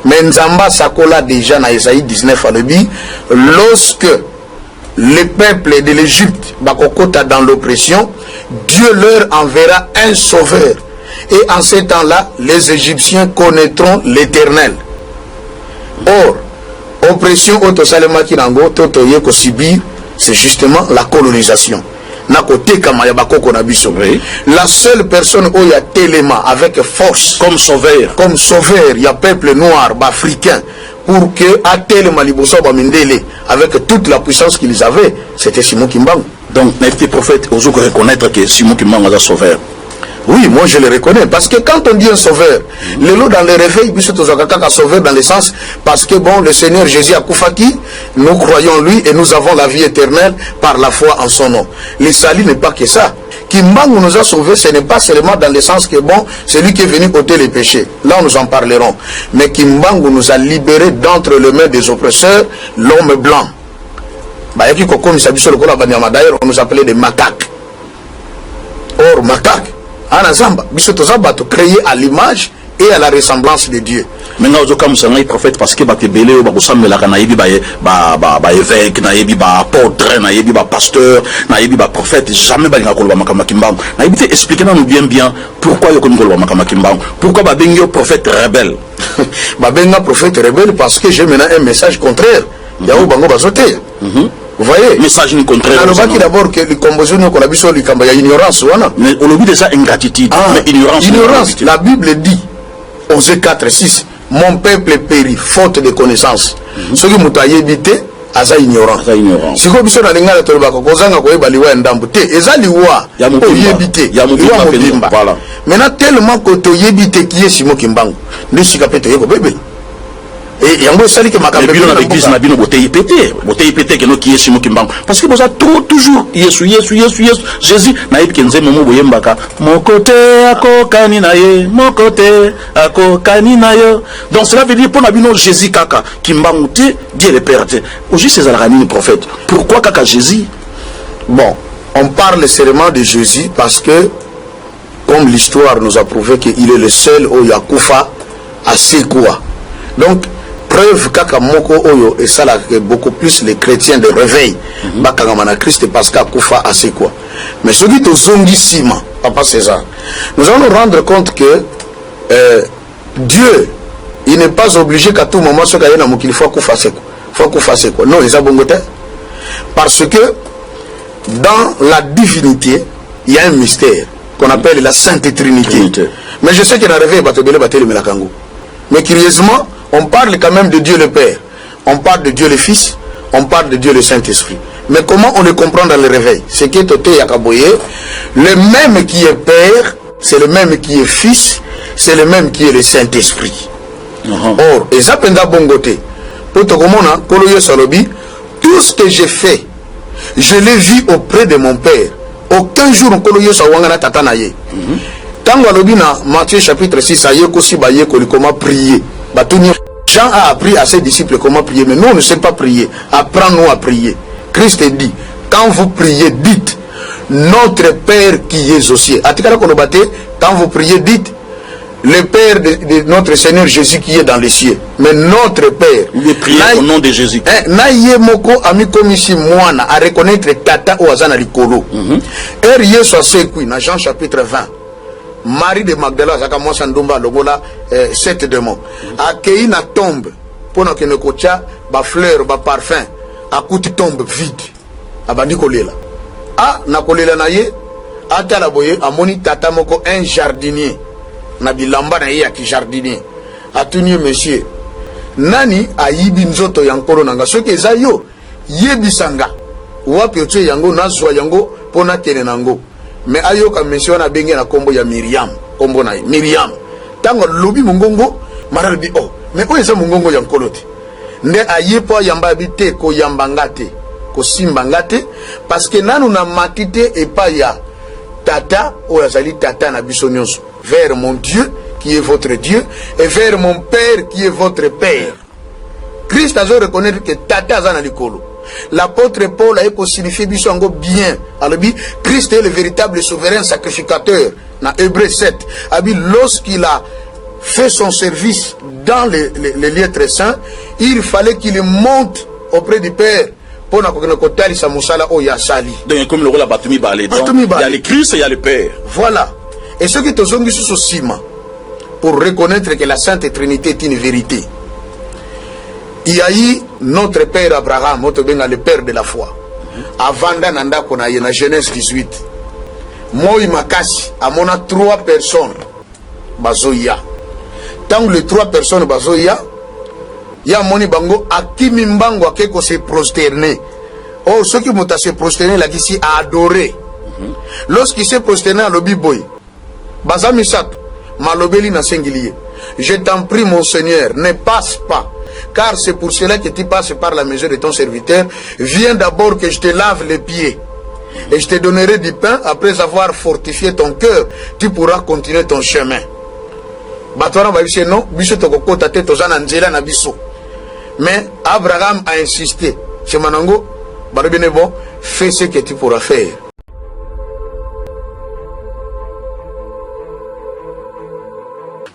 Mais Nzamba Sakola déjà dans Isaïe 19 à l'Ebi, lorsque le peuple de l'Égypte bakokota dans l'oppression, Dieu leur enverra un sauveur. Et en ce temps-là, les Égyptiens connaîtront l'Éternel. Or, oppression autosalema kinango totoye ko subir, c'est justement la colonisation. Na côté kamaya bakoko na biso. La seule personne où il y a téléma avec force comme sauveur, il y a peuple noir, africain, pour que à téléma liboso ba mindele avec toute la puissance qu'ils avaient, c'était Simon Kimbangu. Donc, les prophètes, osent reconnaître que Simon Kimbangu est un sauveur. Oui, moi je le reconnais. Parce que quand on dit un sauveur, le lot dans les réveils, un sauveur dans le sens, parce que bon, le Seigneur Jésus a Koufaki, nous croyons en lui et nous avons la vie éternelle par la foi en son nom. Le salut n'est pas que ça. Kimbangu nous a sauvés, ce n'est pas seulement dans le sens que bon, c'est lui qui est venu ôter les péchés. Là, nous en parlerons. Mais Kimbangu nous a libérés d'entre les mains des oppresseurs, l'homme blanc. D'ailleurs, on nous appelait des macaques. Or, macaques. Anazamba, bisotozabato créé à l'image et à la ressemblance de Dieu. Maintenant, comme ça, les prophètes parce que batebele ou bakosam la kanaïbi ba évêque, naïbi ba apôtre, naïbi ba pasteur, naïbi ba prophète, jamais ba ngakolo ba makamakimbang. Naïbi expliquer nous bien pourquoi yo kongo ba makamakimbang. Pourquoi ba bengi prophète rebelle. Ba benga prophète rebelle parce que j'ai maintenant un message contraire. Yao bango bazote. Vous voyez, message contraire. D'abord que les compositions qu'on a vu sur les campagnes, il y a ignorance. Mais on a vu déjà ingratitude. Mais ignorance. La Bible dit, Osée 4, 6, mon peuple périt, faute de connaissance. Ce qui m'a évité, c'est ignorant. Si vous avez dit que vous avez maintenant, tellement que vous avez évité qui est Simon Kimbangu, ne s'y capte pas. Et yango sali que makamba bino na l'église na bino botei pété que no qui est Simon Kimbangu parce que vous a toujours Jésus Jésus na yeb kenze momo boyembaka mon côté akokani na ye mon côté akokani na yo. Donc cela veut dire pour na bino Jésus kaka Kimbangu te Dieu le Père te aujourd'hui c'est le prophète. Pourquoi kaka Jésus? Bon, on parle seulement de Jésus parce que comme l'histoire nous a prouvé qu'il est le seul où Yakoufa a Sekwa. Donc preuve kaka moko oyo et ça là beaucoup plus les chrétiens de réveil bakangamana Christ parce qu'à Koufa a c'est quoi. Mais ce qui te zongissima papa César, nous allons nous rendre compte que Dieu il n'est pas obligé qu'à tout moment ce qu'il y a dans qu'il faut Koufa c'est quoi. Non, ils ont bongoté parce que dans la divinité il y a un mystère qu'on appelle la Sainte Trinité. Mais je sais qu'il est arrivé batobele batele melakango. Mais curieusement on parle quand même de Dieu le Père, on parle de Dieu le Fils, on parle de Dieu le Saint-Esprit. Mais comment on le comprend dans le réveil? C'est que Toté Yakaboye, le même qui est Père, c'est le même qui est Fils, c'est le même qui est le Saint-Esprit. Or, et ça penda bongoté. Pour Tokomona, Koloyo Salobi, tout ce que j'ai fait, je l'ai vu auprès de mon Père. Aucun jour, Koloyo Sawangana Tatanaye. Tango Alobina, Matthieu chapitre 6, Ayeko Sibaye Kolikoma prier. Jean a appris à ses disciples comment prier, mais nous on ne sait pas prier. Apprends-nous à prier. Christ dit, quand vous priez, dites, notre Père qui est aux cieux. Quand vous priez, dites, le Père de notre Seigneur Jésus qui est dans les cieux. Mais notre Père. Vous priez au nom de Jésus. Naïe moko ami komisi moana à reconnaître tata ou azana likolo. Eriye soit sekui na Jean chapitre 20. Marie de Magdala zaka mwasa ndomba logola 7 démons. Akei na tombe pona ke ne kocha ba fleur ba parfum akuti tombe vide. Abandi kolela. Ah na kolela na ye ata la boye amoni tata moko un jardinier. Na bilamba na ye ya ki jardinier. Atuni monsieur. Nani ayibi nzoto yankoro nanga soki eza yo yebisanga. Wapi otie yango nazwa yango pona kene nango. Mais ayoka mention na bengi na kombo ya Miriam, kombo na Miriam. Tango lobi mungongo, marabi oh, mais où est mungongo ya nkolote? Ne ayepo yamba bite ko yambangate, ko simbangate parce que nanu na matite et pas ya tata ou yazali tata na bisonyonso vers mon Dieu qui est votre Dieu et vers mon Père qui est votre Père. Christ a reconnaître que tata zana likolo. L'apôtre Paul a signifié bien. Alors, Christ est le véritable souverain sacrificateur. Dans Hébreux 7, lorsqu'il a fait son service dans les lieux très saints, il fallait qu'il monte auprès du Père pour que sa musala o yasali. Donc comme le rôle à Batumi Balé, il y a le Christ et il y a le Père. Voilà. Et ce qui te sont sous ciment pour reconnaître que la Sainte Trinité est une vérité. Il y a eu notre Père Abraham, le Père de la foi. Avant d'Ananda qu'on a eu dans Genèse 18. Moi, Makasi, à mon 3 personnes, Bazoya. Tant que les 3 personnes, Bazoya, il y a Moni Bango, à qui Mimbango, à qui s'est prosterné. Oh, ceux qui m'ont se prosterné, là, ici, a adoré. Lorsqu'il s'est prosterné à l'Obi Boy, Bazamisat, Malobeli na singulier. Je t'en prie, mon Seigneur, ne passe pas. Car c'est pour cela que tu passes par la maison de ton serviteur. Viens d'abord que je te lave les pieds. Et je te donnerai du pain. Après avoir fortifié ton cœur, tu pourras continuer ton chemin. Mais Abraham a insisté. Chez Manango, fais ce que tu pourras faire.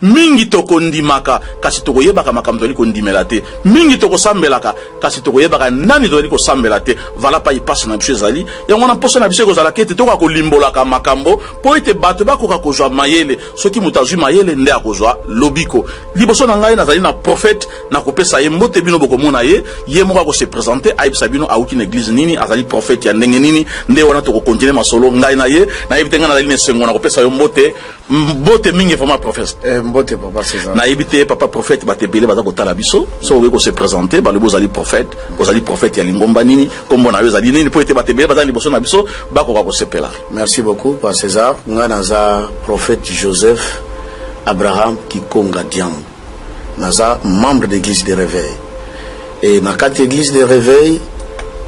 Mingi toko ndimaka kasi toko yebaka makambo toli ko ndimela te mingi toko sambelaka kasi toko yebaka nani toli ko sambela te vala pa ipasa na biso ezali yango na posa na biso ko zala kete toko ko limbolaka makambo po ete bato bakoka ko jwa mayele soki mutazwi mayele nde akozwa lobiko liboso na ngai nazali na prophète na kopesa ye mbote bino bokomona ye moko ko se présenter aibisa bino auki na église nini azali prophète ya ndenge nini nde wana toko continuer masolo ngai na ye na yebitenga nazali ne sengo na kopesa yo mbote mingi vraiment prophète mbote papa César na yebite papa prophète batebele baza kotala biso so ko se présenter ba le bozali prophète ya lingomba nini kombo na yo zali nini po ete batebele baza liboso na biso bakoka ko sepela. Merci beaucoup papa César. Nga naza prophète Joseph Abraham Kikonga Diam naza membre d'église de réveil et na quatre églises de réveil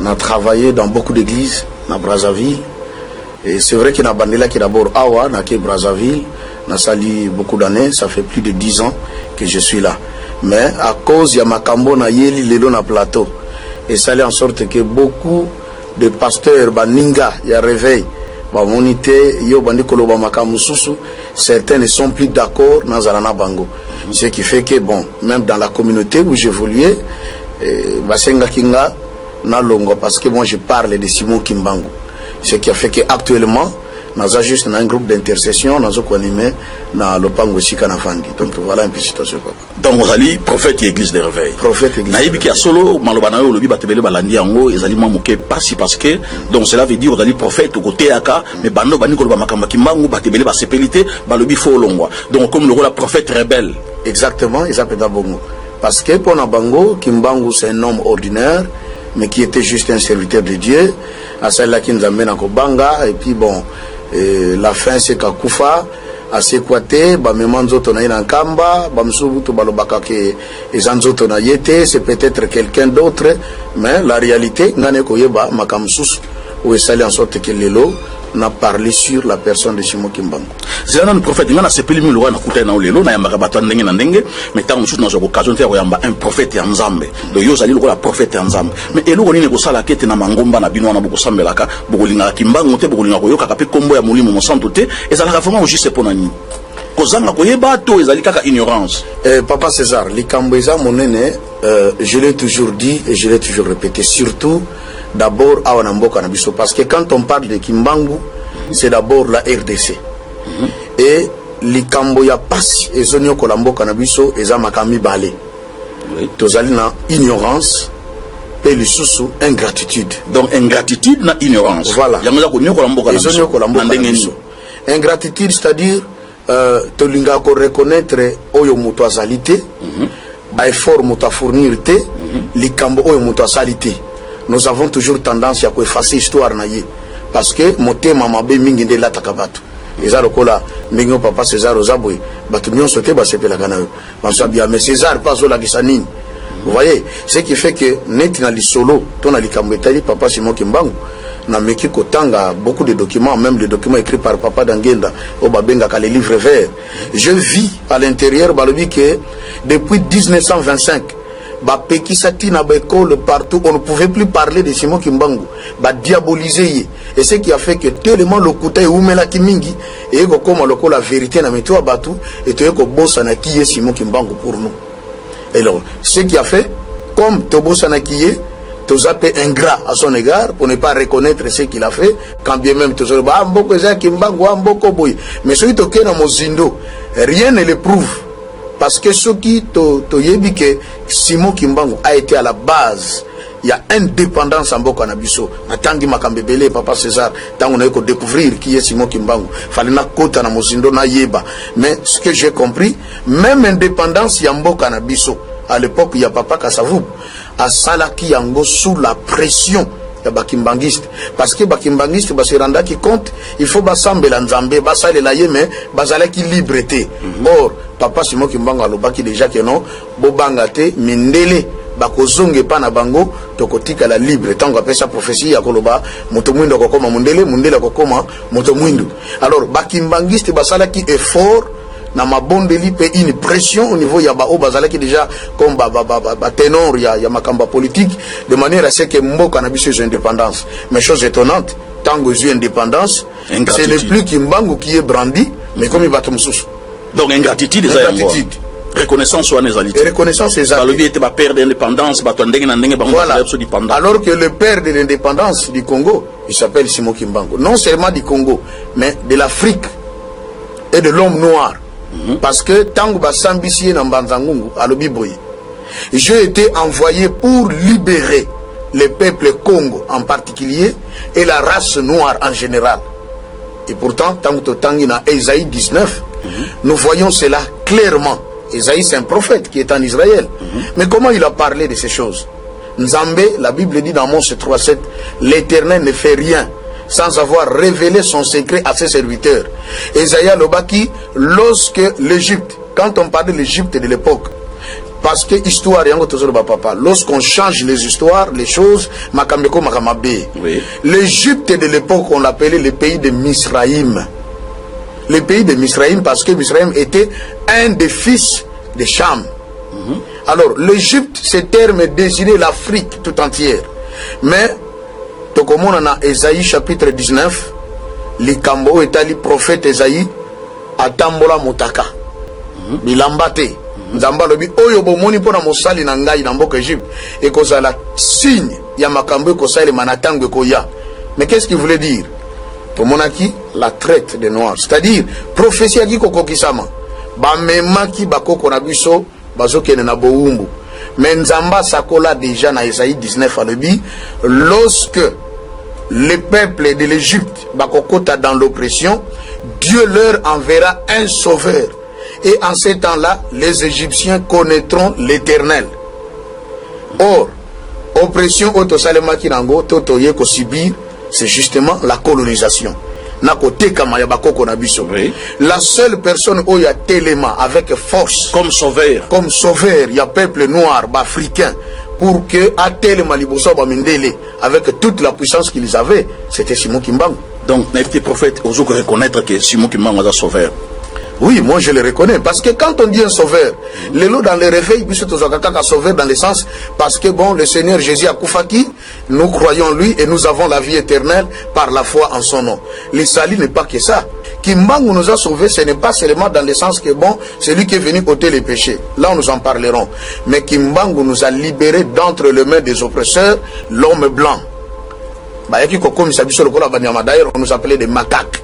na travaillé dans beaucoup d'églises na Brazzaville. Et c'est vrai qu'il y a bandela qui d'abord Awa, na ke Brazzaville, na sali beaucoup d'années, ça fait plus de 10 ans que je suis là. Mais à cause il y a Makambo na yeli lelo na plateau. Et ça allait en sorte que beaucoup de pasteurs baninga ya réveil, ba monité yo bandi koloba makamu susu, certains ne sont plus d'accord na zalana bango. Ce qui fait que bon, même dans la communauté où j'évoluais, basenga kinga na longo parce que moi je parle de Simon Kimbangu. Ce qui a fait qu'actuellement, nous avons juste un groupe d'intercession, nous avons animé dans le Pango Sikanafandi. Donc voilà un peu la situation. Donc vous allez prophète et église de réveil. Prophète et église. Naïbi qui a solo, malobanayo, le bibatebele balandi ango, et zali mamouke passi parce que, donc cela veut dire, vous allez prophète au côté aka, mais bando bani koloba makamba kimbangu, batebele basepelité, balobi fo longwa. Donc comme le rôle la prophète rebelle. Exactement, ils appellent Bongo. Parce que pour Nabango, Kimbangu c'est un homme ordinaire, mais qui était juste un serviteur de Dieu. À celle-là qui nous amène à Kobanga, et puis bon, la fin c'est Kakoufa, à Sekwate, Bamemanzo Tonaïna Kamba, Bamsubutu Balobaka ke Ezanzo Tonayete, c'est peut-être quelqu'un d'autre, mais la réalité, Nane Koyeba, Makamsus, où est allé en sorte que Lelo n'a parlé sur la personne de Simon Kimbangu. C'est un prophète, il y a un loi na kuta na olelo na yamba bato ndenge na ndenge, mais tant mususu na occasion te yamba un prophète ya Nzambe. Donc yo zali lokola prophète ya Nzambe. Mais eloko nini ko sala kete na mangomba na bino na boko sambelaka, boko linga Kimbangu te boko linga koyoka kape kombo ya molimo mo santo te, ezalaka vraiment juste pour nani. Kozanga koyeba to ezali kaka ignorance. Papa César, likambo eza monene, je l'ai toujours dit et je l'ai toujours répété, surtout d'abord à Wanamboka Nabiso, parce que quand on parle de Kimbangu, c'est d'abord la RDC. Et likambo ya pasi ezonyo kolamboka Nabiso eza makami balé. Tozali na ignorance et le sous ingratitude. Donc ingratitude na ignorance. Voilà. Yangoza konyo kolamboka Nabiso. Ingratitude, c'est-à-dire tolinga ko reconnaître oyo muto azalité, ba effort muto fournir te, likambo oyo muto azalité. Nous avons toujours tendance à effacer l'histoire naïe parce que motema mabe mingi nde la takabatu eza lokola mingi papa César Ozaboy batu nyon sote ba sepela kana yo bansabia mais César pas zo la gisanine. Vous voyez ce qui fait que net na li solo to na likambo etali papa Simon Kimbangu na meki kotanga beaucoup de documents, même les documents écrits par papa Dangenda au babenga ka les livres verts. Je vis à l'intérieur balobi que depuis 1925 Pekisati na l'école partout, on ne pouvait plus parler de Simon Kimbangu, diaboliser. Et ce qui a fait que tellement le côté oumela kimingi et comme la vérité na meto abatu et to ko bossa na qui est Simon Kimbangu pour nous. Et alors, ce qui a fait, comme Tobo Sanakiye, Tozape ingrat à son égard pour ne pas reconnaître ce qu'il a fait, quand bien même Tozape, mais celui qui est dans Mozindo, rien ne le prouve. Parce que ce qui que Simon Kimbangu a été à la base, il y a indépendance en Boko Nabiso. Natangi Makambebele, Papa César, tant on a eu découvrir qui est Simon Kimbangu. Fallait na kota na Mozindo na yeba. Mais ce que j'ai compris, même indépendance il y a Boko Nabiso. À l'époque, il y a Papa Kassavou. À Salaki Yango sous la pression de Bakimbangiste. Parce que Bakimbangiste, se renda qui compte, il faut bassambe l'anzambe, bassale la yeme, basale qui libreté. Or, Papa Simon Kimbangu a l'obaki déjà que non, Bobangate, Mindele, Bakozonge pana bango, tokotika la libre. Tant qu'on appelle sa prophétie, ya koloba, motomwindo kokoma mundele, mundele kokoma motomwindo. Alors, Bakimbangiste, basala qui est fort, na mabondeli pe une pression au niveau ya ba o bazala qui déjà comme ba ténor ya makamba politique de manière à ce que mboka na biso indépendance. Mais chose étonnante, tant que j'ai indépendance, ce n'est plus Kimbangu qui est brandi, mais comme il va tomber sous. Donc ingratitude des reconnaissance soit nésalité. Reconnaissance est le but était de perdre l'indépendance, voilà. Alors que le père de l'indépendance du Congo, il s'appelle Simon Kimbangu. Non seulement du Congo, mais de l'Afrique et de l'homme noir. Parce que tant que Bassambisi dans Banzangungu, à l'Obiboye, j'ai été envoyé pour libérer le peuple Congo en particulier et la race noire en général. Et pourtant, tant que Tangi dans Ésaïe 19, nous voyons cela clairement. Ésaïe, c'est un prophète qui est en Israël. Mais comment il a parlé de ces choses? Nzambé, la Bible dit dans Mose 3:7, l'Éternel ne fait rien sans avoir révélé son secret à ses serviteurs. Esaïe Lobaki, lorsque l'Égypte, quand on parle de l'Égypte de l'époque, parce que histoire, lorsqu'on change les histoires, les choses, oui. L'Égypte de l'époque, on l'appelait le pays de Misraïm. Le pays de Misraïm, parce que Misraïm était un des fils de Cham. Alors, l'Égypte, ce terme désignait l'Afrique tout entière. Mais, comme on a Esaïe chapitre 19, les Kambo etali prophète Esaïe atambola motaka bilambate nzamba lobi oyo bomoni pona mosali na ngai na mboka Égypte et kozala signe ya makambo ko sale manatango koya. Mais qu'est-ce qu'il voulait dire? Tomonaki la traite des noirs, c'est-à-dire prophétie qui kokokisama ba memaki bakoko na biso bazokene na boumbu. Mais nzamba sakola déjà na Esaïe 19 alobi lorsque le peuple de l'Égypte, Bakokota dans l'oppression, Dieu leur enverra un sauveur. Et en ces temps-là, les Égyptiens connaîtront l'Éternel. Or, oppression Otosalema Kinango, Totoye ko subir, c'est justement la colonisation. La seule personne où il y a Téléma avec force, comme sauveur, il y a peuple noir, africain, pour que à Téléma Liboso Bamindele, avec toute la puissance qu'ils avaient, c'était Simon Kimbangu. Donc, n'était prophète, on doit reconnaître que Simon Kimbangu est un sauveur. Oui, moi je le reconnais. Parce que quand on dit un sauveur, les lots dans le réveil, un sauveur dans le sens, parce que bon, le Seigneur Jésus a Koufaki, nous croyons lui et nous avons la vie éternelle par la foi en son nom. Le salut n'est pas que ça. Kimbangu nous a sauvés, ce n'est pas seulement dans le sens que bon, c'est lui qui est venu ôter les péchés. Là, nous en parlerons. Mais Kimbangu nous a libérés d'entre les mains des oppresseurs, l'homme blanc. D'ailleurs, on nous appelait des macaques.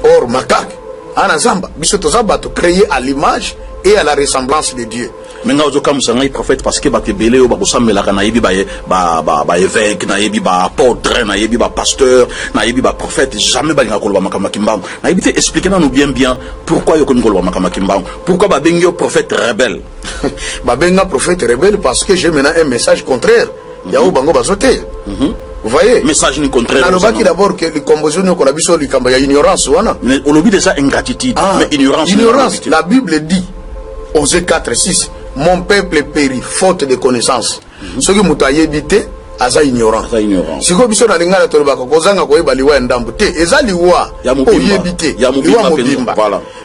Or, macaques. Anazamba, bisotozaba to créé à l'image et à la ressemblance de Dieu. Menga ozoka musanga prophète parce que batebele o bakosambela kana yebi ba évêque na yebi ba apôtre na yebi ba pasteur na yebi ba prophète jamais ba nga koloba makama kimbangu. Na yebi te expliquer nous bien pourquoi yoko ngoloba makama kimbangu. Pourquoi ba bengyo prophète rebelle. Ba benga prophète rebelle parce que j'ai maintenant un message contraire. Yao bango bazote. Vous voyez? Message ni contraire. On a d'abord que les compositions qu'on a vu sur il y a ignorance. Mais on oublie déjà ingratitude. Mais ignorance. Ignorance. La Bible dit, Osée 4:6, mon peuple périt, faute de connaissance. Ce qui m'a évité, aza ignorant. Si vous avez un lingala toloba, kozanga koyeba liwa ndambu te, eza liwa oyebite, liwa mobimba.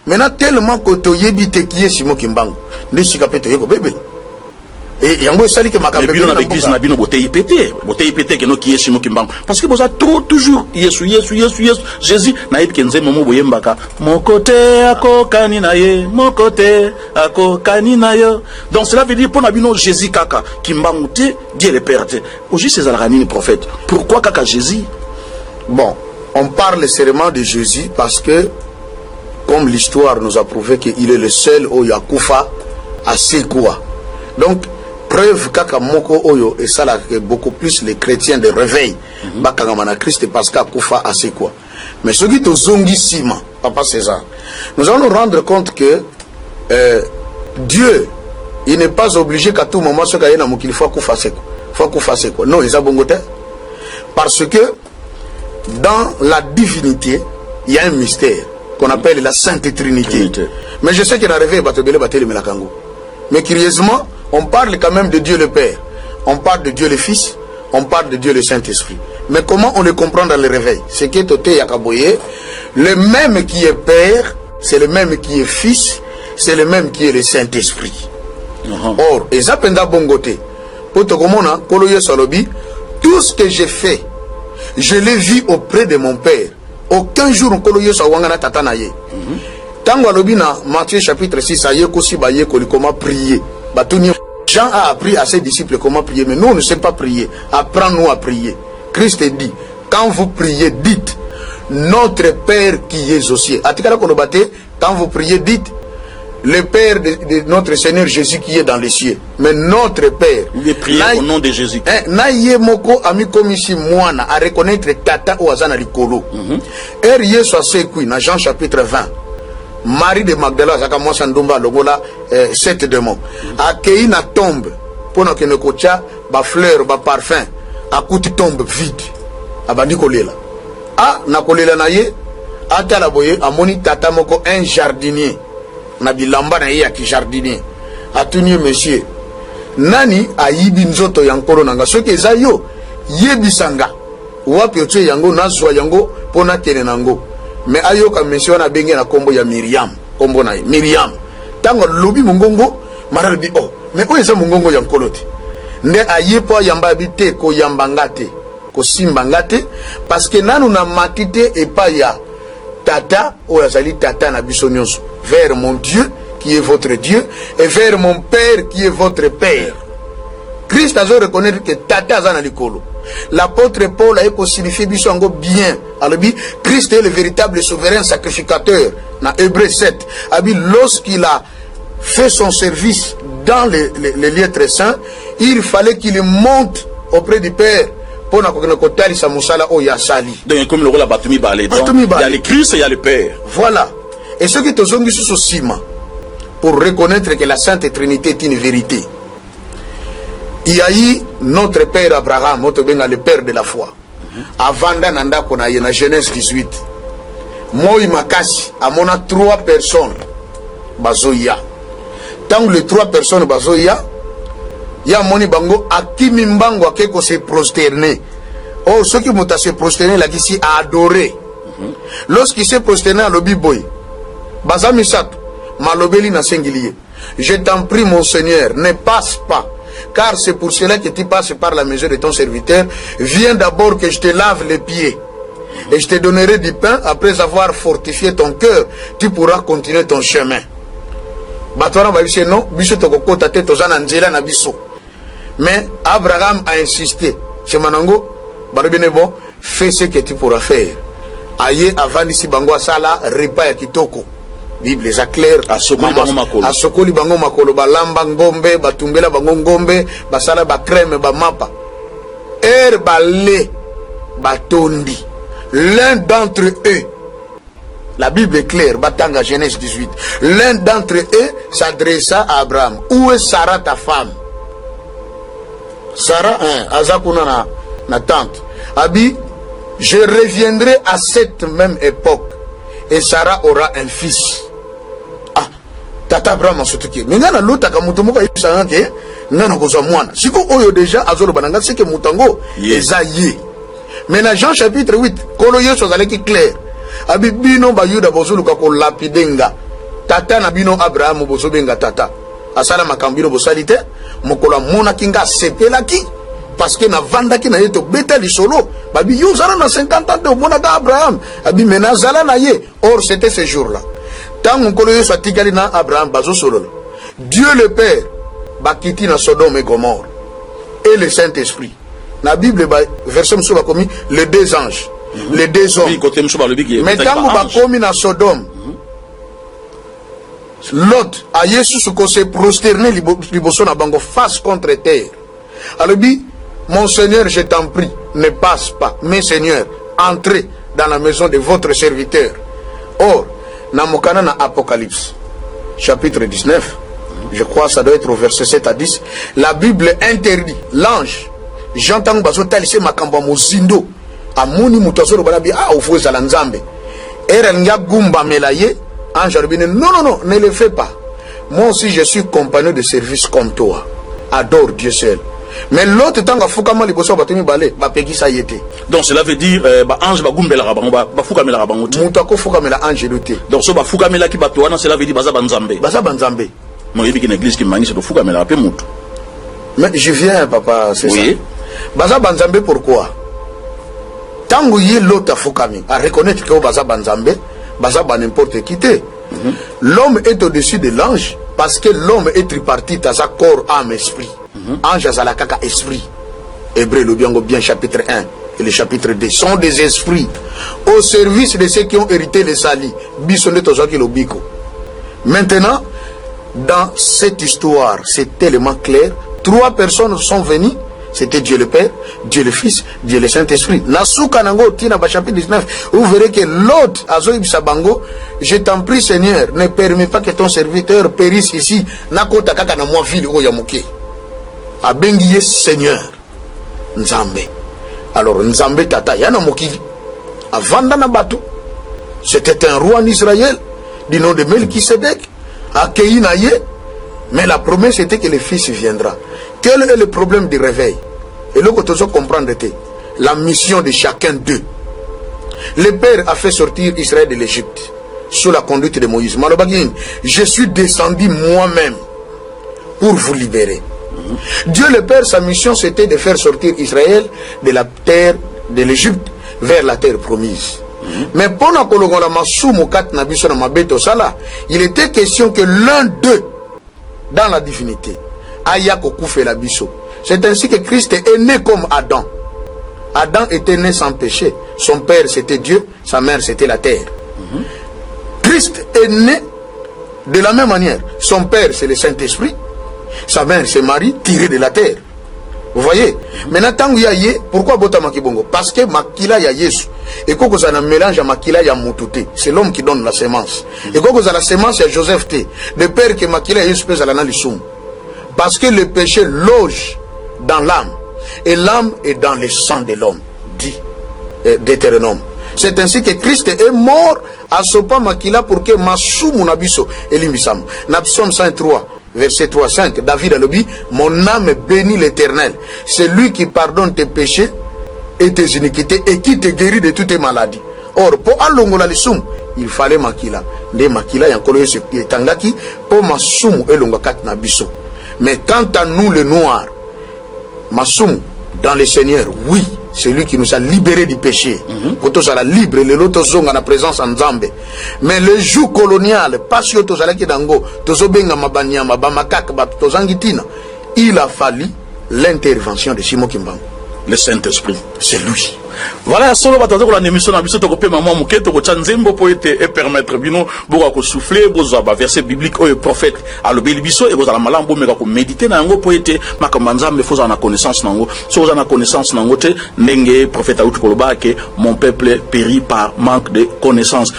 Maintenant tellement que to yebite qui est Simon Kimbangu, ne sikapete yeko bébé. et yango sali que makambe bino na l'église na bino bote ipete que no kiyeshi mokimbango parce que boza trop toujours Yesu Jésus na yeb kenze momo boyembaka mokote akokani na ye mokote akokani na yo. Donc cela veut dire pour na bino Jésus kaka kimbango te Dieu le Père te oji ces alranini prophète. Pourquoi kaka Jésus? Bon, on parle seulement de Jésus parce que comme l'histoire nous a prouvé qu'il est le seul au Yakufa à Sekwa. Donc preuve kaka moko oyo et ça là que beaucoup plus les chrétiens de réveil bakangamana Christ parce qu'akufa à Sekwa. Mais ce qui te zongi sima papa César, nous allons nous rendre compte que Dieu il n'est pas obligé qu'à tout moment ce qu'il y a qu'il faut kufa Sekwa. Non, ils ont bongoté parce que dans la divinité il y a un mystère qu'on appelle la Sainte Trinité. Mais je sais qu'il y a rêvé batebele batele melakango. Mais curieusement, on parle quand même de Dieu le Père. On parle de Dieu le Fils. On parle de Dieu le Saint-Esprit. Mais comment on le comprend dans le réveil? C'est que Toté Yakaboye, le même qui est Père, c'est le même qui est Fils, c'est le même qui est le Saint-Esprit. Or, et ça penda bongote. Pour te comprendre, tout ce que j'ai fait, je l'ai vu auprès de mon Père. Aucun jour on koloyo sa wangana tatanaye. Tango alobina Matthieu chapitre 6 aye kosi baye comment prier. Jean a appris à ses disciples comment prier, mais nous on ne sait pas prier. Apprends-nous à prier. Christ dit, quand vous priez, dites notre Père qui est aux cieux. Quand vous priez, dites le Père de notre Seigneur Jésus qui est dans les cieux. Mais notre Père. Vous priez au nom de Jésus. Naïe moko ami komisi moana à reconnaître tata ou azana likolo. Yesu asekui na Jean chapitre 20. Marie de Magdala zaka mwasa ndomba logola 7 démons. Akei na tombe pona que ne kocha ba fleur ba parfum akuti tombe vide. Abandi kolela. Na kolela na ye atala boye amoni tata moko un jardinier. Na bilamba na ye ya ki jardinier. Atuni monsieur. Nani ayibi nzoto yankolo nanga soki eza yo yebisanga. Wapi otwe yango nazwa yango pona kene nango. Mais ayoka monsieur na benge na kombo ya Miriam, kombo na Miriam. Tango lobi mungongo mara bi oh, mais o eza mungongo ya nkolote. Nde ayepo yamba bite ko yambangate, ko simbangate parce que nanu na matite et pas ya tata o yazali tata na biso nyonso vers mon Dieu qui est votre Dieu et vers mon Père qui est votre Père. Christ a reconnaître que tata zana likolo. L'apôtre Paul a signifié bisongo bien. Alors, Christ est le véritable souverain sacrificateur. Dans Hébreux 7, lorsqu'il a fait son service dans les lieux très saints, il fallait qu'il monte auprès du Père. Pour sa musala o yasali. Donc, comme le rôle à Batumi Balé, il y a le Christ et il y a le Père. Voilà. Et ce qui te sont sous ciment, pour reconnaître que la Sainte Trinité est une vérité. Il y a eu notre père Abraham, le père de la foi. Avant d'Ananda qu'on a eu dans Genèse 18. Moi, Makasi, à mon 3 personnes, Bazoya. Tant que les 3 personnes Bazoya, il y a Moni Bango, à qui Mimbango a quelque se prosterné. Oh, ceux qui m'ont se prosterné, là, qui a adoré. Lorsqu'il s'est prosterné à l'Obiboy, Bazamisat, Malobeli na singulier. Je t'en prie, mon Seigneur, ne passe pas. Car c'est pour cela que tu passes par la maison de ton serviteur. Viens d'abord que je te lave les pieds. Et je te donnerai du pain. Après avoir fortifié ton cœur, tu pourras continuer ton chemin. Mais Abraham a insisté. Fais ce que tu pourras faire. Aïe avant ici bango sala repas ya kitoko. Bible est claire. Asokoli bango makolo balamba ngombe batumbela bango ngombe basala ba crème ba mapa. Balé batondi. L'un d'entre eux, la Bible est claire, batanga Genèse 18. L'un d'entre eux s'adressa à Abraham. Où est Sarah ta femme? Sarah azakuna na tante. Abi, je reviendrai à cette même époque et Sarah aura un fils. Tata Abraham sotuki. Mais ngana lota ka mutu moka yisanga ke ngana kozwa mwana. Siko oyo déjà azolo bananga seke mutango ezaye. Mais dans Jean chapitre 8, kolo yeso zaleki clair. Abi bino ba yuda bozulu ka ko lapidenga. Tata na bino Abraham bozobenga tata. asala makambino bosalite mokolo mona kinga sepelaki parce que na vanda ki na yeto beta li solo babi yo zala na 50 ans de mona ka Abraham abi mena zala na ye. Or c'était ce jour-là tant mokolo yo satikali na Abraham bazo solo Dieu le Père bakiti na Sodome et Gomorrhe et le Saint-Esprit na Bible ba verset mso ba komi les deux anges les deux hommes mais tant ba komi na Sodome Lot a Yesu suko se prosterner liboso na bango face contre terre. Alors dit, mon Seigneur, je t'en prie, ne passe pas. Mais Seigneur, entrez dans la maison de votre serviteur. Or, na mokana na Apocalypse, chapitre 19, je crois que ça doit être au verset 7 à 10, la Bible interdit l'ange. J'entends bazo talise makamba mozindo. Amoni mutazoro banabi ah ofu za nzambe. Era nga gumba melaye. Ange non, ne le fais pas. Moi aussi je suis compagnon de service comme toi. Adore Dieu seul. Mais l'autre temps, donc cela veut dire ange bagumbela ba fukamela rabango te. Mutako fukamela ange doté. Donc so ba fukamela ki batoana cela veut dire baza banzambe. Baza banzambe. Moi yebi ki na église ki mangi to fukamela pe mutu. Mais je viens papa, c'est oui. Ça. Baza banzambe pourquoi? Tango yé l'autre fukami à reconnaître que baza banzambe. Baza ba n'importe qui te. L'homme est au-dessus de l'ange parce que l'homme est tripartite à sa corps, âme, esprit. Ange à la kaka esprit. Hébreu le bien chapitre 1 et le chapitre 2 sont des esprits au service de ceux qui ont hérité les salis. Maintenant, dans cette histoire, c'est tellement clair. 3 personnes sont venues. C'était Dieu le Père, Dieu le Fils, Dieu le Saint-Esprit. Nasuka nango tina ba chapitre 19, vous verrez que l'autre azoïb sabango, je t'en prie Seigneur, ne permets pas que ton serviteur périsse ici. Nakota kaka na moi ville o yamuke. Abengiye Seigneur Nzambe. Alors Nzambe tata yana mokili. Avanda na batu. C'était un roi en Israël du nom de Melchisedec, accueilli na ye, mais la promesse était que le fils viendra. Quel est le problème du réveil? Et là, que tu comprendre la mission de chacun d'eux. Le Père a fait sortir Israël de l'Égypte sous la conduite de Moïse. Je suis descendu moi-même pour vous libérer. Dieu le Père, sa mission c'était de faire sortir Israël de la terre de l'Égypte vers la terre promise. Mais pendant que il était question que l'un d'eux, dans la divinité, c'est ainsi que Christ est né comme Adam. Adam était né sans péché. Son père c'était Dieu, sa mère c'était la terre. Christ est né de la même manière. Son père c'est le Saint-Esprit, sa mère c'est Marie, tirée de la terre. Vous voyez? Maintenant, tant qu'il y a pourquoi Botama Kibongo? Parce que Makila ya Yesu. Et quand vous avez un mélange à Makila ya Moutoute, c'est l'homme qui donne la sémence. Et quand vous avez la sémence, il y a Joseph T. De père que Makila Yesu peut aller dans le soum. Parce que le péché loge dans l'âme. Et l'âme est dans le sang de l'homme, dit Deutéronome. C'est ainsi que Christ est mort à Sopa Makila pour que Masumu Nabiso Elimisam. Psaume 103. Verset 3-5, David a dit, mon âme bénit l'Éternel. C'est lui qui pardonne tes péchés et tes iniquités et qui te guérit de toutes tes maladies. Or, pour allongola le soum, il fallait makila. De makila, il y a encore un tangaki, pour ma soum et l'ongakat nabiso. Mais quant à nous, le noir, ma soum, dans le Seigneur, oui, c'est lui qui nous a libérés du péché. Quand on sera libre, le loto zonga na présence en Zambé. Mais le joug colonial, pas si on sera qui dango, tozobenga mabanyama, bamakak, batozangitina, il a fallu l'intervention de Simon Kimbangu. Le Saint-Esprit. C'est lui. Voilà, solo batazo ko la émission na biso to ko pe maman muketo ko tsanzembo po ete et permettre bino boka ko souffler boza ba verset biblique o prophète alobi biso et boza la malambo meka ko méditer na ngo po ete makambanza me foza na connaissance nango so za na connaissance nango te ndenge prophète autu ko loba ke mon peuple périt par manque de connaissance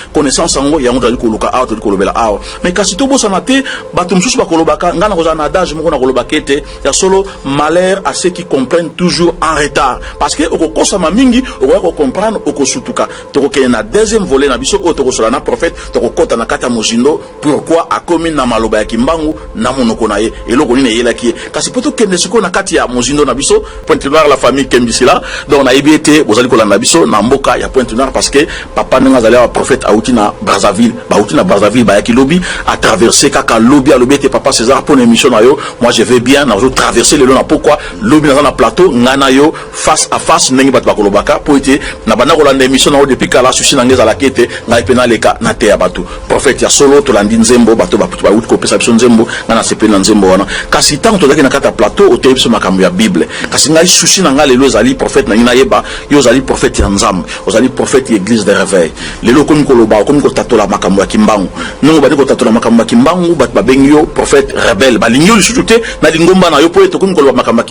ngo yango dali ko luka auto ko lobela awa mais kasi to bosa na te bato msusu ba ko lobaka ngana ko za na adage moko na ko lobaka ete ya solo malheur à ceux qui comprennent toujours en retard parce que ko kosa mamingi soki oko comprendre oko sutuka toko ke na deuxième volet na biso o toko sola na prophète toko kota na kata mozindo pourquoi akomi na maloba ya kimbangu na monoko na ye eloko nini yelaki kasi poto kende siko na kati ya mozindo na biso Pointe Noire la famille Kembisila donc na ibete bozali kolanda biso na mboka ya Pointe Noire parce que papa nga zali wa prophète auti na Brazzaville ba yaki lobby à traverser kaka lobby à lobby te papa César pour une émission na yo moi je vais bien na traverser le long na pourquoi lobby na plateau ngana yo face à face ndenge bat bakolobaka po ete na bana kolanda émission na depuis kala sushi na ngeza la kete ngai pena leka na te ya bato prophète ya solo to landi nzembo bato ba out ko pesa biso nzembo ngana sepena nzembo wana kasi tant to zaki na kata plateau o te biso makambo ya bible kasi ngai sushi na ngale lo zali prophète na ngina yeba yo zali prophète ya nzambe ozali prophète ya église de réveil lelo komi koloba komi ko tatola makambo ya kimbangu nongo badi ko tatola makambo ya kimbangu bat babengi yo prophète rebelle balinyo lisusu te na lingomba na yo po ete komi koloba makambo ya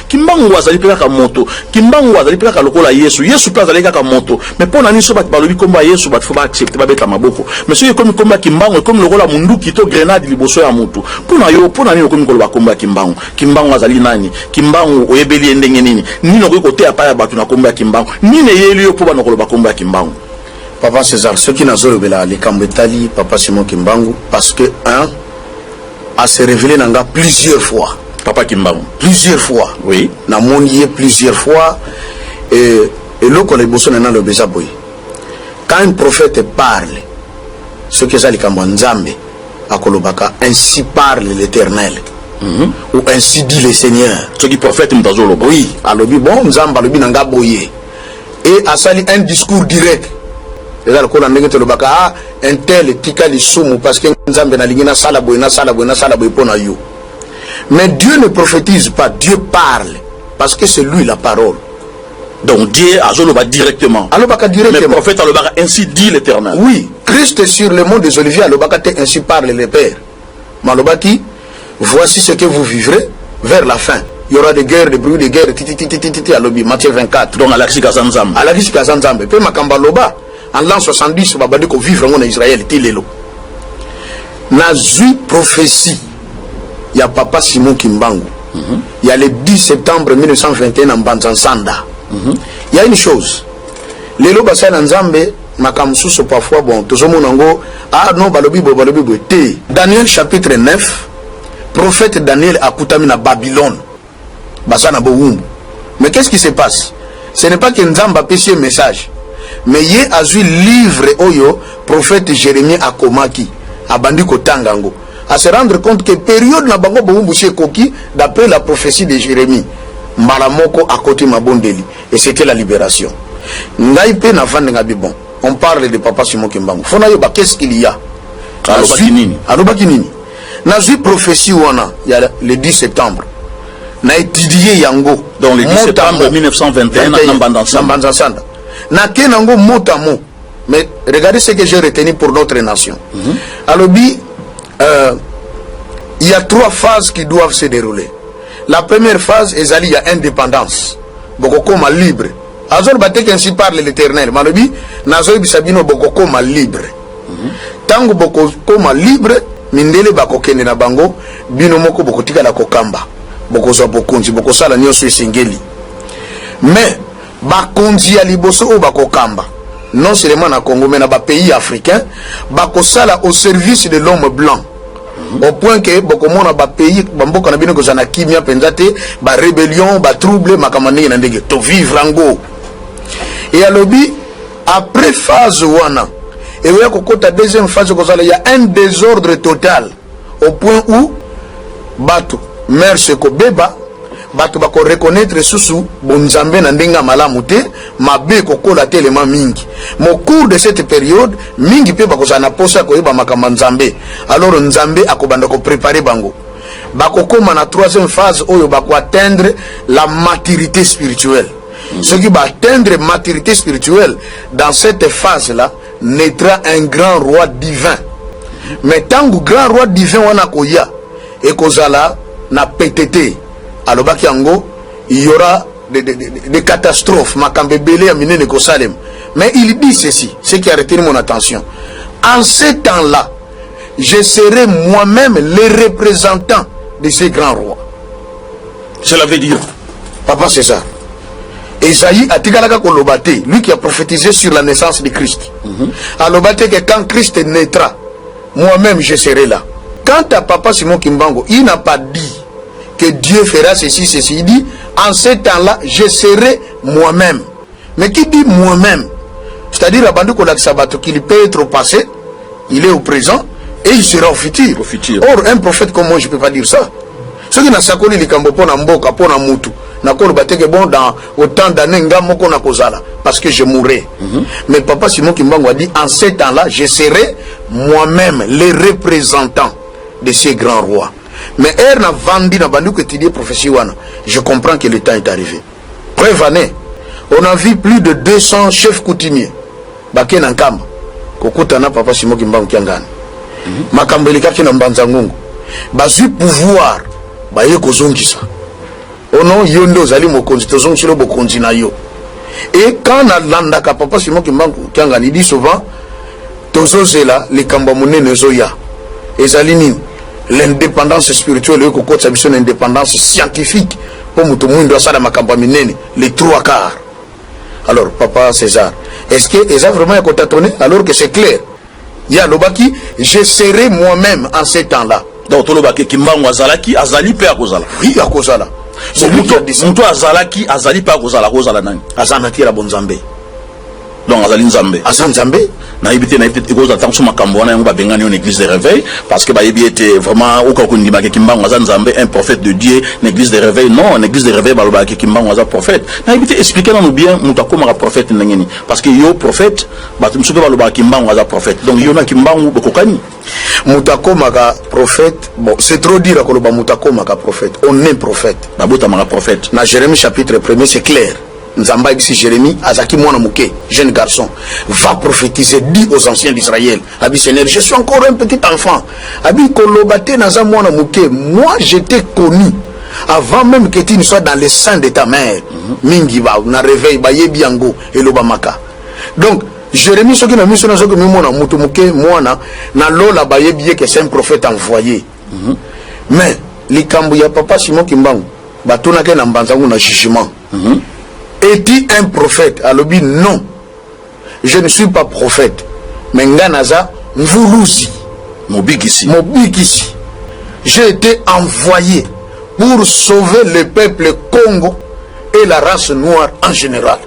kimbangu azali peka ka moto kimbangu azali peka ka lokola yesu pe azali kaka moto mais pona ni so bat balobi komba yesu bat fo ba accepter ba betla maboko mais so komi komba kimbangu komi lokola munduki to grenade liboso ya moto pona ni komi koloba komba kimbangu azali nani kimbangu oyebeli ndenge nini nino ko te apa ya batu na komba kimbangu nini yeli yo po ba nokoloba komba kimbangu Papa César, ce qui n'a pas les Kambetali, Papa Simon Kimbangu, parce que un a se révélé nanga plusieurs fois. Papa Kimbangu. Plusieurs fois. Oui. N'a monié plusieurs fois. Et là, quand les bossons dans le Bézaboui, quand un prophète parle, ce que c'est les Kambanzambe, à Kolobaka, ainsi parle l'Éternel. Ou ainsi dit le Seigneur. Ce qui prophète Mdazoloba. Oui. Alors, bon, Nzamba, le Binanga Boye. Et a sali un discours direct. Les alcool en négatif le baka un tel tika li sumu parce que Nzambe na lingina sala boy pona yo. Mais Dieu ne prophétise pas, Dieu parle parce que c'est lui la parole. Donc Dieu a zoloba directement. Alors baka directement. Mais le prophète a le baka ainsi dit l'Éternel. Oui, Christ sur le mont des Oliviers le baka ainsi parle le Père. Malobaki, voici ce que vous vivrez vers la fin. Il y aura des guerres, des bruits de guerre, à l'objet, Matthieu 24. Donc à la Kazanzam. À la Kazanzam. Puis Makamba Loba. En l'an 70, on va dire qu'on vivre en Israël, Tilelo. Nazui prophétie. Il y a Papa Simon Kimbangu. Il y a le 10 septembre 1921 en Banzansanda. Il y a une chose. Les lobasa Nzambe, Makamsou, parfois, bon, tout le monde ah non, balobi, te. Daniel chapitre 9, prophète Daniel a coutami na Babylone. Basana Boumbu. Mais qu'est-ce qui se passe? Ce n'est pas que Nzamba a péché un message. Mais il y a un livre oyo prophète Jérémie akomaki abandi kotangango à se rendre compte que période na bango boumbuché koki d'après la prophétie de Jérémie malamoko à côté mabondeli et c'était la libération ngai pe na vanda bon on parle de Papa Simon Kimbangu fona yo ba qu'est-ce qu'il y a alobaki nini na zui prophétie wana il y a le 10 septembre na étudié yango dans le 10 septembre 1921 na Bandansanda na kenango mot à mot. Mais regardez ce que j'ai retenu pour notre nation. Alors, il y a 3 phases qui doivent se dérouler. La première phase est il y a indépendance. Bokokoma libre. Azor batek ainsi parle l'Éternel. Malobi, nazo bisabino bokokoma libre. Tango bokokoma libre, mindele bakokende na bango, bino moko bokotika la kokamba. Bokozwa bokonzi, bokosala nyoso esengeli. Mais bakonzi ya liboso o bakokamba non seulement na Congo mais na ba pays africains bakosala au service de l'homme blanc au point que bokomona ba pays bamboka na bino kozana kimia penzate ba rébellion ba trouble makamani na ndenge to vivre ngo et alobi après phase wana et ouais kokota deuxième phase kozala il y a un désordre total au point où bato mère seko beba bato bako reconnaître susu bonzambe na ndenga malamu te mabe kokola telema mingi mo cours de cette période mingi pe bako sana posa ko yeba makamba nzambe alors nzambe akobanda ko préparer bango bako koma na troisième phase oyo bako atteindre la maturité spirituelle ce qui va atteindre maturité spirituelle dans cette phase là naîtra un grand roi divin mais tant que grand roi divin wana koya et kozala na PTT alors il y aura des catastrophes makambebele ya minene ko Salem mais il dit ceci ce qui a retenu mon attention en ce temps-là je serai moi-même le représentant de ces grands rois. Cela veut dire Papa c'est ça Esaïe a tikalaka kolobate, lui qui a prophétisé sur la naissance de Christ. A lobate que quand Christ naîtra, moi-même je serai là. Quant à Papa Simon Kimbangu, il n'a pas dit que Dieu fera ceci, ceci. Il dit, en ce temps-là, je serai moi-même. Mais qui dit moi-même? C'est-à-dire, qu'il peut être au passé, il est au présent, et il sera au futur. Or, un prophète comme moi, je ne peux pas dire ça. Ce qui n'a pas dit les Kambopo, Namboka, Pona Moutou. Bon, dans autant d'années, parce que je mourrai. Mais Papa Simon Kimbangu a dit, en ce temps-là, je serai moi-même le représentant de ces grands rois. Mais Erna Vandi n'a pas dit que tu dis prophétie. Je comprends que le temps est arrivé. Preuve année, on a vu plus de 200 chefs coutumiers. Baken Ankamba, Kokutana Papa Simon Kimbangu Kiangani. Makambelika Kina Mbanzangungu. Basu pouvoir, Baye Kozongisa. Ono yondo zali mokonzi tozong sur le bokonzi na yo. Et quand on landa ka Papa Simon Kimbangu Kiangani dit souvent tozo zela les kambamune nezoya. Ezali nini? L'indépendance spirituelle et kokotsa biso l'indépendance scientifique pour mutu mwindo asala makamba minene les trois quarts. Alors Papa César, est-ce que Eza vraiment est cotatonné alors que c'est clair? Il y a l'obaki, je serai moi-même en ces temps-là. Donc l'obaki Kimbangu azalaki azali pe akozala. Oui, akozala. C'est muto azalaki azali pe akozala kozala nani? Azanati la bonzambe. Donc azali nzambe. Azanzambe. Na ibité école attention makambo wana yango babengani une église de réveil parce que ba yebi était vraiment okakundi ba Kimbangu azanzambe un prophète de Dieu, une église de réveil non, une église de réveil ba ba Kimbangu azan prophète. Na ibité expliquer nous bien mutakoma ka prophète ndengeni parce que yo prophète ba tumsupe ba ba Kimbangu azan prophète. Donc yo na Kimbangu bokokani mutakoma ka prophète. Bon, c'est trop dire que le mutakoma ka prophète. On est prophète. Ba bota ma prophète. Na Jérémie chapitre 1er c'est clair. Nzamba ici Jérémie, Azaki Mwana Mouké, jeune garçon, va prophétiser, dit aux anciens d'Israël, Abi Seigneur, je suis encore un petit enfant. Abi Kolobate Naza Mwana Mouké, moi j'étais connu avant même que tu ne sois dans le sein de ta mère. Mingiba, na réveil, Baye Biango, et Lobamaka. Donc, Jérémie, ce qui n'a mis sur notre Mwana Mouké, Mwana, na Lola Baye Bié, que c'est un prophète envoyé. Mais, les Kambouya Papa Simon Kimbangu, Batona Ken Ambanzangu na jugement. Es-tu un prophète? Alors, non. Je ne suis pas prophète. Mais Nganaza, Mvuluzi. Mobikisi. J'ai été envoyé pour sauver le peuple Congo et la race noire en général.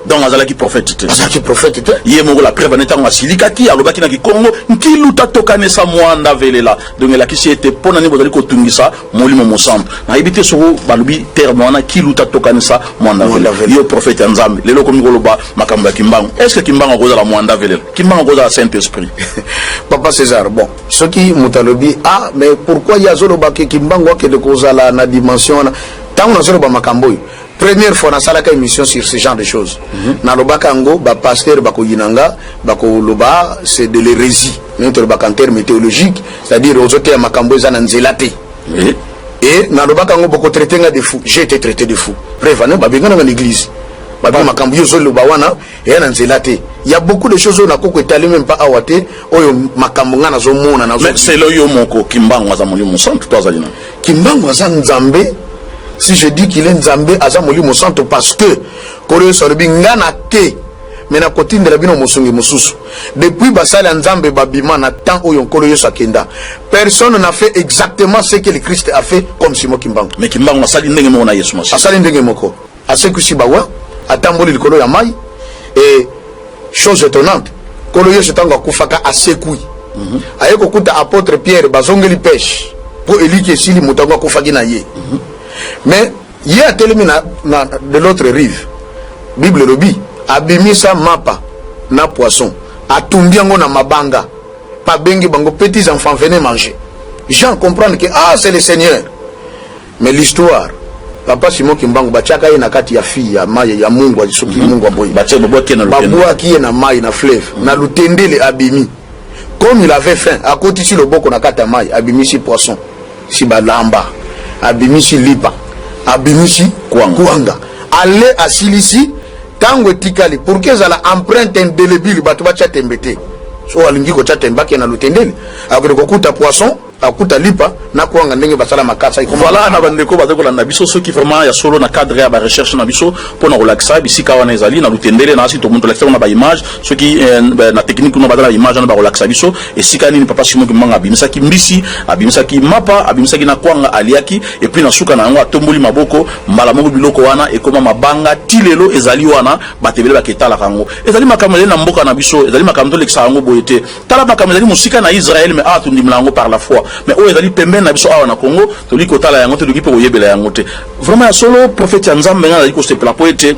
Donc azalaki prophète. Azalaki prophète. Yemo la preuve neta ngasilikaki alobaki na Kongo nkiluta tokanesa mwanda velela. Donc la kisi était ponani bozali ko tungisa molimo mosambe. Na ibite soko balubi terre mwana kiluta tokanesa mwanda velela. Yo prophète nzambe. Lelo komi koloba makambo ya Kimbangu. Est-ce que Kimbangu akoza la mwanda velela? Kimbangu akoza la Saint-Esprit. Papa César, bon, ce qui mutalobi mais pourquoi yazolo ba Kimbangu akede kozala na dimension na tango na zolo ba makambo. Première fois, dans la émission sur ce genre de choses. Dans le Bakango, le pasteur Bako Yinanga, Bako Loba, c'est de l'hérésie. Notre en termes théologiques, c'est-à-dire aux autres Makambo Zananzelate. Et dans le Bakango, beaucoup traité de fou. J'ai été traité de fou. Prévenez, Babengana dans l'église. Babengana Makambo Yozol Lubawana, et Nanzelate. Il y a beaucoup de choses où on a étalé même pas à Wate, où Makambo Ngana Zomona. Mais c'est le Yomoko, Kimbangu Wazamoli Monsanto, toi Zalina. Kimbangu Wazan Zambé. Si je dis qu'il est Nzambé, Azamoli Monsanto, parce que, Kore Sorbi, Ngana Te, mais na kotine de la bino Mosongi Mosusu. Depuis Basali Nzambé Babima, na temps où yon Kore Sakenda, personne n'a fait exactement ce que le Christ a fait comme Simon Kimbangu. Mais Kimbangu, Asali Ndenge na Yesu Masi. Asali Ndenge Moko. Asekusi Bawa, Atamboli le Kolo Yamai, et chose étonnante, Kolo Yesu Tango Kufaka Asekui. Ayeko Kuta apôtre Pierre, Bazongeli pêche, pour Elike Sili Mutango Kufagi na ye. Mais il y a tellement de l'autre rive. Bible Robi, Abimisa Mapa, na poisson, Atumbiango na Mabanga, pas bengi bango, petits enfants venaient manger. Jean comprennent que c'est le Seigneur. Mais l'histoire, Papa Simon Kimbangu, Bachaka na kati ya fille, ya maye, ya Mungu, Soki Mungu Boy. Babua qui est na maye, na fleuve, na lutende le Abimi. Comme il avait faim, à côté si le boko na kata maye, Abimi si poisson, si balamba. Abimisi lipa, abimisi kuanga. Allez à Silisi, tango tikali, pour que ça la empreinte indélébile, batuba tchatembete. So alingi ko tchatemba qui na lutendele. Après kokuta poisson, akuta lipa na kuanga ndenge basala makasa voilà na bandeko bazako la biso ceux qui vraiment ya solo na cadre ya ba recherche na biso pour na relaxa bisika wana ezali na lutendele na sito muntu la na ba image ceux qui na technique no bazala image na ba relaxa biso esika nini papa Simon Kimbanga abimisa ki mbisi abimisa ki mapa abimisa ki na kwanga aliaki et puis na suka na yango atomboli maboko mbala moko biloko wana ekoma mabanga tilelo ezali wana batebele baketala kango ezali makamele na mboka na biso ezali makamelo lekisa yango boyete tala makamelo musika na Israël mais atundi mlango par la foi mais o ezali pembeni na biso awa na Congo toli kotala yango te doki pe oyebela yango te vraiment ya solo prophète ya Nzambe nga ali ko se pla poete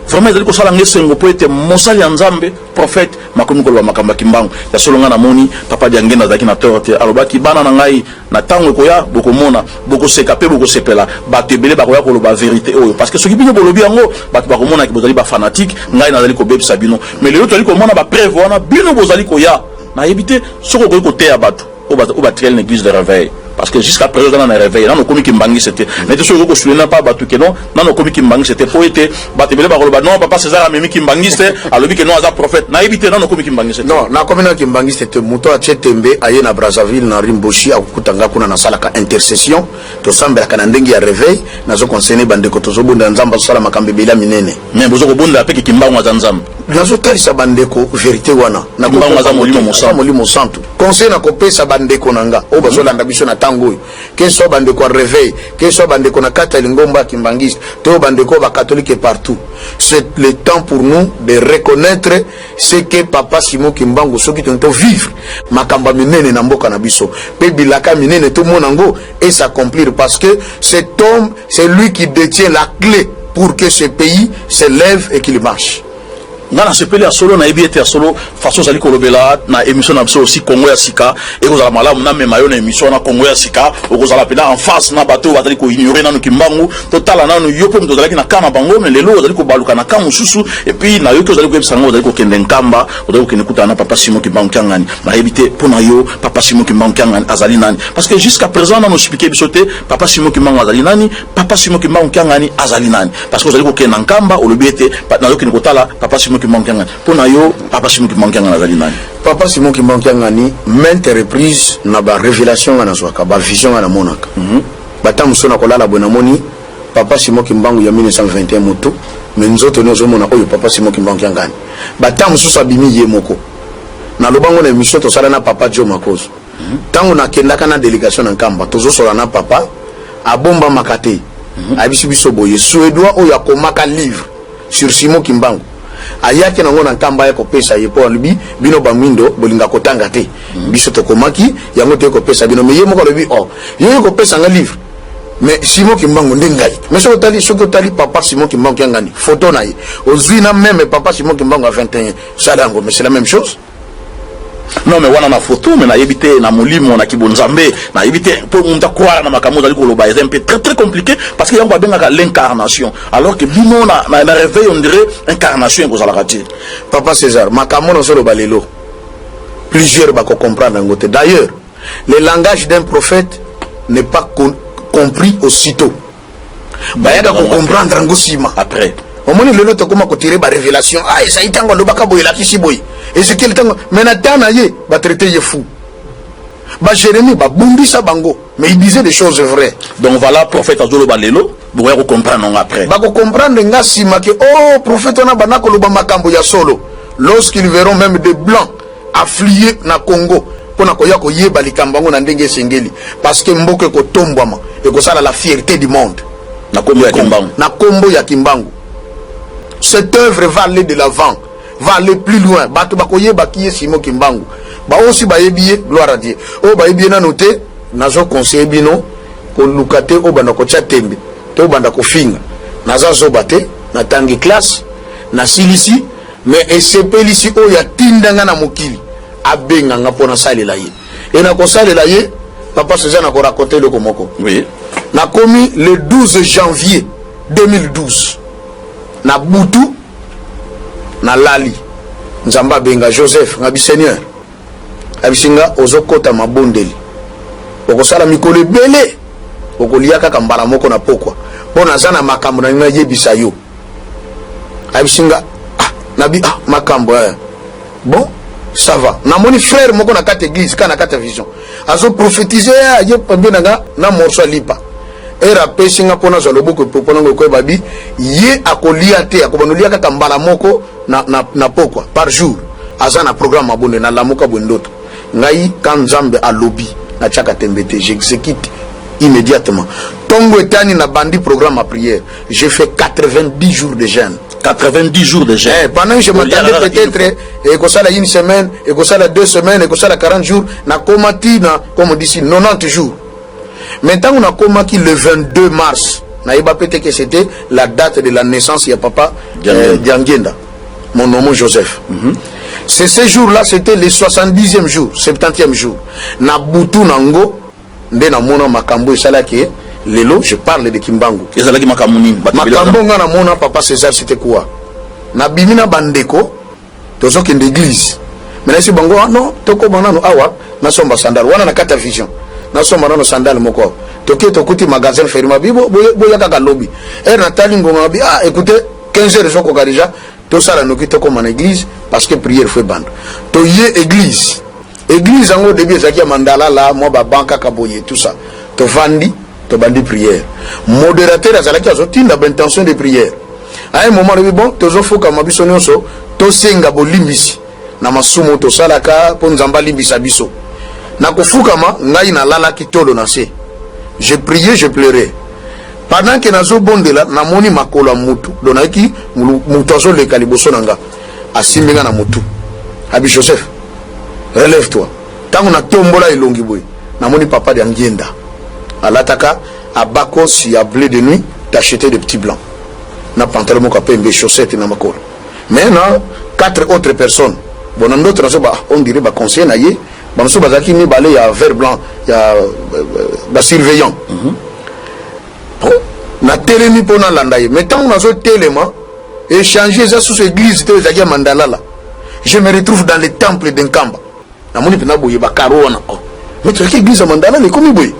vraiment ezali ko sala ngesengo poete mosali ya Nzambe prophète makomi ko ba makamba kimbango ya solo nga na moni papa diangena zaki na torte alobaki bana na ngai na tango ko ya bokomona boko seka pe boko sepela batebele ba ko ya ko loba vérité oyo parce que soki bino bolobi yango bat ba komona ki bozali ba fanatique ngai na zali ko bebisa bino mais lelo toli ko mona ba preuve wana bino bozali ko ya na yebite soko ko te ya bato ou ba triel l'église de réveil parce que jusqu'à présent dans le réveil dans nos comiques Kimbangi c'était mais tout ce que je ne pas batu que non dans nos comiques Kimbangi c'était pour être batebele ba koloba non papa César amemi Kimbangi c'est alobi que non aza prophète na éviter dans nos comiques Kimbangi c'était non na commune Kimbangi c'était muto a Chetembe aye na Brazzaville na Rimboshi akutanga kuna na sala ka intercession to sambela kana ndenge ya réveil nazo conseiller bandeko to zobunda nzamba sala makambe bila minene mais bozo ko bunda pe Kimbangi wa nzamba nazo talisa bandeko vérité wana na Kimbangi wa molimo santu conseil na kopesa bandeko nanga o bazolanda biso na tango que soit bandeko réveil que soit bandeko na kata lingomba Kimbangiste to bandeko ba catholique partout c'est le temps pour nous de reconnaître ce que papa Simon Kimbangu soki tonto vivre makamba minene na mboka na biso pe bilaka minene tout monango et s'accomplir parce que cet homme c'est lui qui détient la clé pour que ce pays se lève et qu'il marche. Ngana sepeli ya solo na ebi ete ya solo façon zali kolobela na émission na biso aussi Congo ya sika et kozala malamu na mema yo na émission na Congo ya sika okozala pena en face na bato bazali ko ignorer nanu Kimbangu totala nanu yo pe mto zalaki na kana bango mais lelo zali ko baluka na kamu susu et puis na yo ke zali ko ebisango zali ko kende nkamba zali ko kende kuta na papa Simon Kimbangu kangani na ebite pona yo papa Simon Kimbangu kangani azali nani parce que jusqu'à présent na no expliquer bisote papa Simon Kimbangu azali nani papa Simon Kimbangu kangani azali nani parce que zali ko kende nkamba olobiete na yo kende kotala papa Simon Kimbangu pona yo papa Simon Kimbangu azali nani papa Simon Kimbangu maintes reprises na ba révélation na zwaka ba vision na monaka batamu sona kolala bona moni papa Simon Kimbangu ya 1921 moto mais nzoto nozo mona oyo papa Simon Kimbangu batamu susa bimi ye moko na lobango na émission to sala na papa Joe Makoso tango na kendaka na délégation na Kamba tozo sola na papa abomba makate abisi biso boye suédois oyo akomaka livre sur Simon Kimbangu ayaki nango na Kamba ya kopesa ye po alibi bino bamindo bolinga kotanga te biso to komaki yango te kopesa bino mais ye moko lobi oh ye kopesa nga livre mais Simon Kimbangu ndengai mais soko tali papa Simon Kimbangu ngani photo na ye ozina même papa Simon Kimbangu à 21 salango mais c'est la même chose. Non mais wana na photo mais na yebite na molimo na kibonzambe na yebite pour monta croire na makambo zali ko loba c'est un peu très compliqué parce que yango benga l'incarnation alors que bino na réveil on dirait incarnation ko zala raté papa César makambo na solo balelo plusieurs ba ko comprendre ngote d'ailleurs le langage d'un prophète n'est pas compris aussitôt bayaka ko comprendre ngosima après au moins le to koma ko tirer ba révélation ah ça itango lo baka boyela kisi boy et ce qu'il tango menatana ye ba traiter ye fou ba Jérémie ba bumbisa bango mais il disait des choses vraies donc voilà prophète azolo balelo bo ya ko comprendre après ba ko comprendre ngasima que oh prophète on a banako lo ba makambo ya solo lorsqu'ils verront même des blancs affiliés na Congo pona ko ya ko yeba likambango na ndenge sengeli parce que mboke ko tombwama et ko sala la fierté du monde na kombo ya Kimbangu na kombo ya Kimbangu. Cette œuvre va aller de l'avant, va aller plus loin. Bato bakoye bakiye Simon Kimbangu. Ba aussi ba yebiye gloire à Dieu. O ba yebiye na noté nazo conseiller bino ko lukate o banda ko chatembe. To banda ko finga. Naza zo bate na tangi classe na silisi mais esepelisi o ya tindanga na mokili. Abenga ngapona salela ye. Et na ko salela ye papa César na ko raconter le komoko. Oui. Na commis le 12 janvier 2012. Na butu na lali nzamba benga Joseph ngabi Seigneur abisinga ozokota mabondeli okosala mikolo bele okolia kaka mbala moko na pokwa pona zana makambo na nina yebisa yo abisinga nabi makambo bon ça va. Na moni frère moko na kata église kana kata vision. Azo prophétiser ye pambe na morso lipa. Era pesinga pona za loboko popona ngoko babi ye akolia te akobanulia kaka mbala moko na pokwa par jour. Azana programme abonné na lamuka bondoto. Ngai kanzambe alobi na chaka tembete j'exécute immédiatement. Tongo etani na bandi programme à prière. J'ai fait 90 jours de jeûne. 90 jours de jeûne. Pendant que je m'attendais peut-être, et que ça la une semaine, et que ça la 2 semaines, et que ça la 40 jours, na komati na, comme on dit ici, 90 jours. Maintenant, on a komaki le 22 mars. Na iba peut-être que c'était la date de la naissance de papa Diangenda, mon nom Joseph. C'est ce jour-là, c'était le 70e jour, 70e jour. Na butu nango, nde na mona makambo esalaki. Lelo, je parle de Kimbangu. Makambo nga na mona papa César c'était quoi? Na bimina bandeko, tozo kende église. Mais si bango non, toko banano awa, na somba sandal, wana na kata vision. Na somba nano sandal moko. Toke tokuti magasin ferma bibo boya kaka lobby. Natali ngonga bi écoutez 15 heures soko garija, to sala noki toko man église parce que prière fait bande. To yé église. Église en au début zaki mandala là, moi ba banka kaboye tout ça. To vandi to bandi prière. Modérateur azalaki azotinda intention de prière. À un moment de bon, tozo foka mabiso nyonso, to senga bolimbisi. Na masumo to salaka po nzamba limbisa biso. Na kofukama ngai na lala kitolo na se. Je priais, je pleurais. Pendant que nazo bondela na moni makolo mutu, donaki mutu azo le kaliboso nanga. Asimbenga na mutu. Abi Joseph, relève-toi. Tango na tombola ilongi boy. Na moni papa de Ngenda. Alataka abako si a blé de nuit, t'acheter des petits blancs. Na pantalon mo kapé mbe chaussettes na makolo. Mais non, 4 autres personnes. Bon, on dirait ba conseiller na ye. Bon, so bazaki ni balé ya vert blanc, ya ba surveillant. Bon, na télémi pona landaye. Mais tant on a zo téléma échanger ça sous église te zaki mandala là. Je me retrouve dans le temple d'Nkamba. Na moni pena boye ba karo na. Mais tu église mandala le komi boye.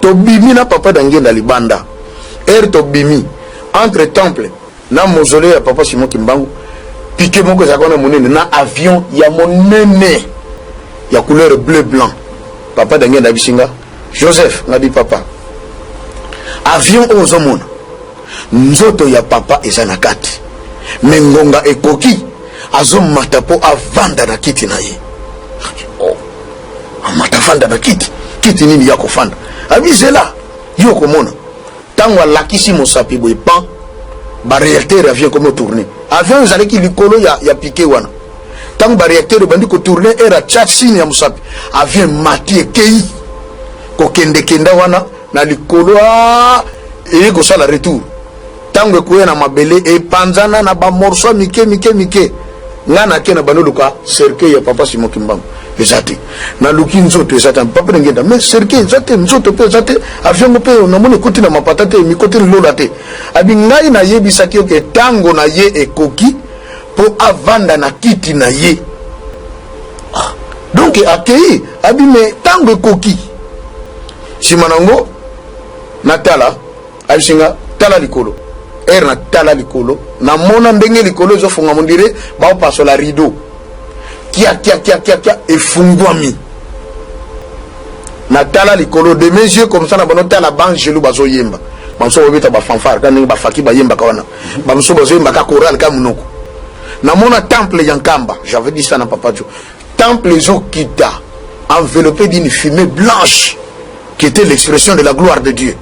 To bimi na papa d'Angenda libanda. To bimi entre temple na mausolée ya papa Simon Kimbangu. Piqué moko zakona monene na avion ya monene ya couleur bleu blanc. Papa d'Angenda bisinga Joseph ngadi papa. Avion ozomona. Nzoto ya papa ezana kati. Mengonga ekoki azomata po avanda na kiti na ye. Oh. Amata vanda na kiti. Kiti nini ya kofanda. Abizela yo komona. Tango lakisi mosapi boy pan ba réacteur avion comme tourner. Avion zali ki likolo ya piqué wana. Tango ba réacteur bandi ko tourner era chat signe ya mosapi. Avion mati ekei ko kende kenda wana na likolo e ko sala retour. Tango ko na mabele e panzana na ba morceau mike ngana kena banoluka cercueil ya papa Simon Kimbangu. Ezati na luki nzoto ezati papa ngenda mais cercueil ezati nzoto pe ezati avion pe na moni kuti na mapatate mi kuti lola te abi ngai na yebisaki ke tango na ye ekoki po avanda na kiti na ye. Donc akei abi me tango ekoki simanango natala abisinga tala likolo na tala likolo na mona ndenge likolo zo funga mondire ba paso la rideau kia efungwami na tala likolo de mes yeux comme ça na bono tala banjelu bazo yemba banso obita ba fanfare kana ba faki ba yemba kawana banso bazo yemba ka choral ka munoko na mona temple yankamba. J'avais dit ça na papa Jo. Temple zo kita enveloppé d'une fumée blanche qui était l'expression de la gloire de Dieu.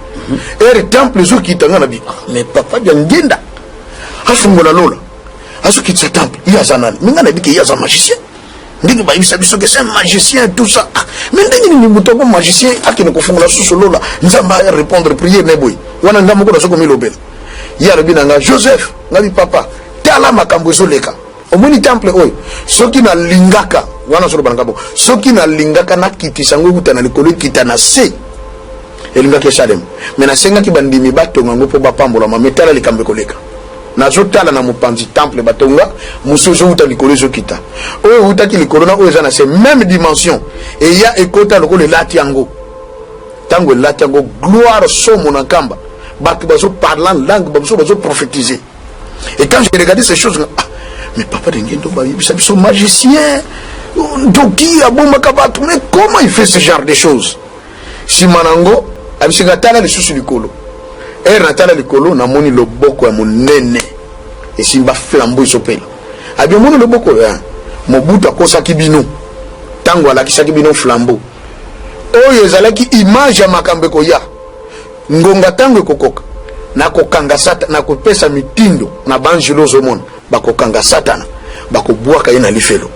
Et le temple zo kita ngana bi mais papa Ngenda afungola lola aso kitsa temple il y a zanani ngana bi ke il y a un magicien. Ndiki ba ibisa biso que c'est un magicien tout ça. Mais ndiki ni mutongo magicien akine kofungola susolo la nzamba répondre prière ne boy. Wana ndamo ko soko milobela. Ya robina nga Joseph ngabi papa tala makambo ezoleka. Omoni temple oyo soki na lingaka wana solo bananga bo. Soki na lingaka na kitisango kutana likolo kitana se. Elingaka Salem. Mais na senga ki bandimi batonga ngo po bapambola mametala likambe koleka. Nazotala na mopanzi temple batonga musozo uta likolo zo kita oyo uta ki likolo na oyo za na se même dimension et ya ekota lokolo lati yango tango lati yango gloire somo na kamba batu bazo parlant langue bazo prophétiser. Et quand j'ai regardé ces choses mais papa de Ngendo ba biso magicien Doki abomba kabatu. Mais comment il fait ce genre de choses? Si manango abisika tala le susu likolo. Na tala likolo na moni loboko ya monene. Et simba flambeau isopela. Abi moni loboko ya Mobutu akosaki bino. Tango alakisaki bino flambeau. Oyo ezalaki image ya makambe koya. Ngonga tango ekokoka. Na kokanga sata na kopesa mitindo na banjelo zomona. Bakokanga satana. Bakobwaka ye na lifelo.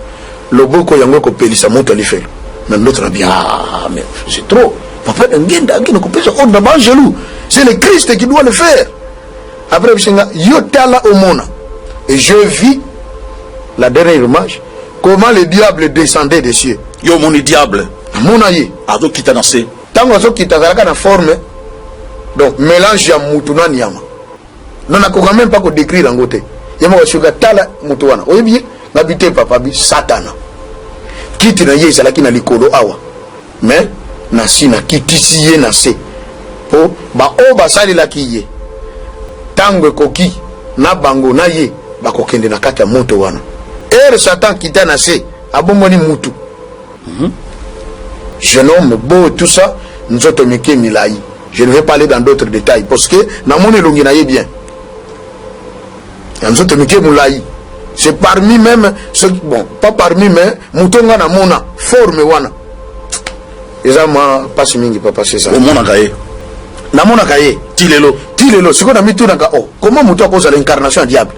Loboko yango kopelisa moto lifelo. Na l'autre na bien. Ah, mais c'est trop. Papa ngenda ngina kopesa on na banjelo. C'est le Christ qui doit le faire. Après yo tala omona. Et je vis la dernière image. Comment le diable descendait des cieux. Yo mon diable. Mona ye. Azo kita na se. Tango azo kita zalaka na forme. Donc mélange ya mutu na nyama. Non akoka même pas ko décrire en côté. Yama wa shuga tala mutu wana. Oyebi ngabite papa bi satana. Kiti na ye zalaki na likolo awa. Mais na sina kitisi ye na se. Po ba o basali la kiye. Tango koki na bango na ye bakokende na kati ya moto wana. Satan kita na se abomoni mutu. Jeune homme beau tout ça, nous autres meke milai. Je ne vais pas aller dans d'autres détails parce que na moni longi na ye bien. Nous autres meke milai. C'est parmi même ceux bon, pas parmi mais mutonga na mona forme wana. Ezama passe mingi papa c'est ça. Au mona kaye. Na mona kaye tilelo siko na mitu na ka oh comment muto akoza l'incarnation diable.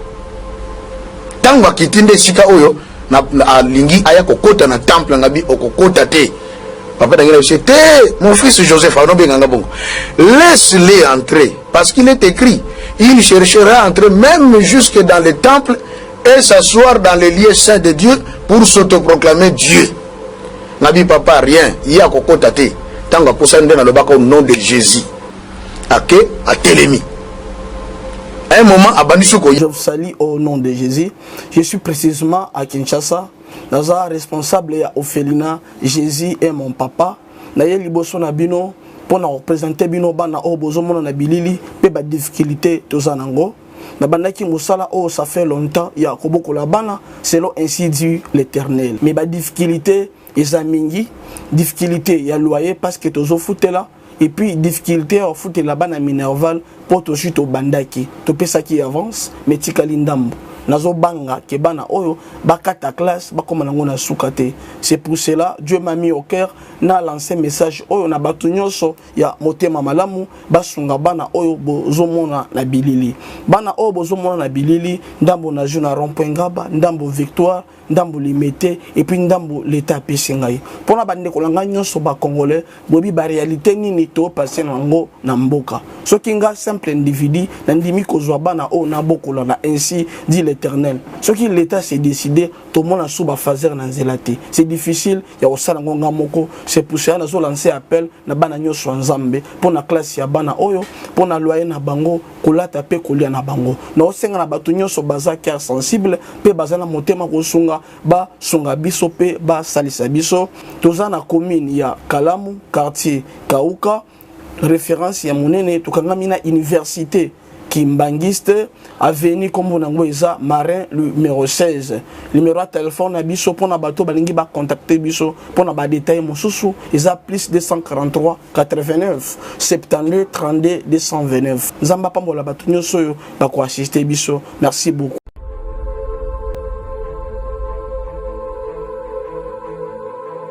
Tango akitinde sika oyo na alingi aya kokota na temple ngabi okokota te. Papa d'angela c'était mon fils Joseph anobe nganga bongo. Laisse-les entrer parce qu'il est écrit, il cherchera à entrer même jusque dans le temple et s'asseoir dans les lieux saints de Dieu pour s'autoproclamer Dieu. Ngabi papa rien, il y a kokota te. Tango aposande na lobaka au nom de Jésus. Ake a telemi. À un moment, je vous salue au nom de Jésus. Je suis précisément à Kinshasa. Naza responsable ya Ophelina. Jésus est mon papa. Naye liboso na bino pour représenter bino bana o bozo mona na bilili pe ba difficulté tozanango. Na bandaki musala o ça fait longtemps ya koboko la bana selon ainsi dit l'Éternel. Mais ba difficulté ezamingi, difficulté ya loyer parce que tozo futela. Et puis difficulté à foutre là-bas na Minerval pour to chute au bandaki to pesa qui avance mais tikali ndambo nazo banga ke bana oyo bakata classe bakoma nango na sukate. C'est pour cela Dieu m'a mis au cœur na lancé message oyo na batu nyonso ya motema malamu basunga bana oyo bozomona na bilili bana oyo bozomona na bilili ndambo na juna rond-point Ngaba ndambo Victoire ndambo limité et puis ndambo l'état pesingai pona bande kolanga nyonso ba congolais bobi ba réalité nini to passer nango na mboka soki nga simple individu na ndimi kozwa bana o na bokola na ainsi dit l'Éternel soki l'état s'est décidé to mona suba fazer na nzelate c'est difficile ya osala ngonga moko c'est pour ça nazo lancer appel na bana nyonso nzambe pona classe ya bana oyo pona loyer na bango kolata pe kolia na bango na osenga na batu nyonso baza cœur sensible pe bazana motema kosunga ba sunga biso pe ba salisa biso toza na commune ya Kalamu quartier Kauka référence ya monene tokangami na université Kimbangiste avenue comme on eza Marin le numéro 16 numéro de téléphone na biso pona bato balingi ba contacter biso pona ba détail mosusu eza plus 243 89 72 32 229 nzamba pambola bato nyoso ba ko assister biso merci beaucoup.